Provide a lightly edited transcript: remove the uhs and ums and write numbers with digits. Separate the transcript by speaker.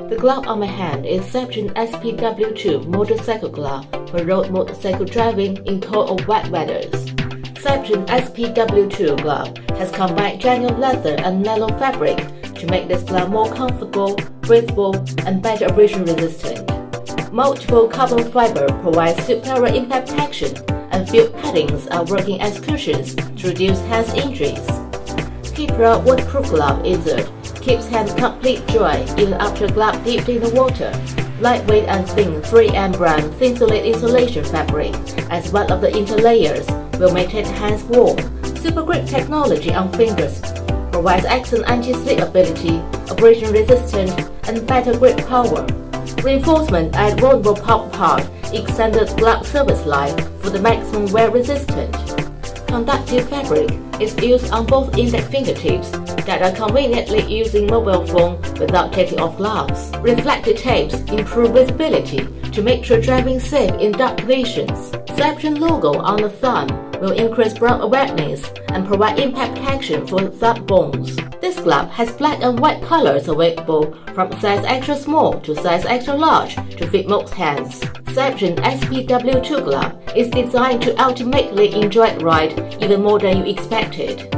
Speaker 1: The glove on my hand is Seibertron SPW2 motorcycle glove for road motorcycle driving in cold or wet weathers. Seibertron SPW2 glove has combined genuine leather and nylon fabric to make this glove more comfortable, breathable, and better abrasion resistant. Multiple carbon fiber provides superior impact protection, and field paddings are working as cushions to reduce hands injuries. Kipra waterproof glove insert keeps hands completely dry even after glove dipped in the water. Lightweight and thin 3M brand Thinsulate insulation fabric as one of the interlayers will maintain hands warm. Super grip technology on fingers provides excellent anti-slip ability, abrasion resistant, and better grip power. Reinforcement at vulnerable palm part extended glove service life for the maximum wear resistant. Conductive fabric is used on both index fingertips that are conveniently using mobile phone without taking off gloves. Reflective tapes improve visibility to make sure driving safe in dark conditions. Seibertron logo on the thumb will increase brand awareness and provide impact protection for thumb bones. This glove has black and white colors available from size extra small to size extra large to fit most hands. Seibertron SPW2 glove is designed to ultimately enjoy the ride even more than you expected.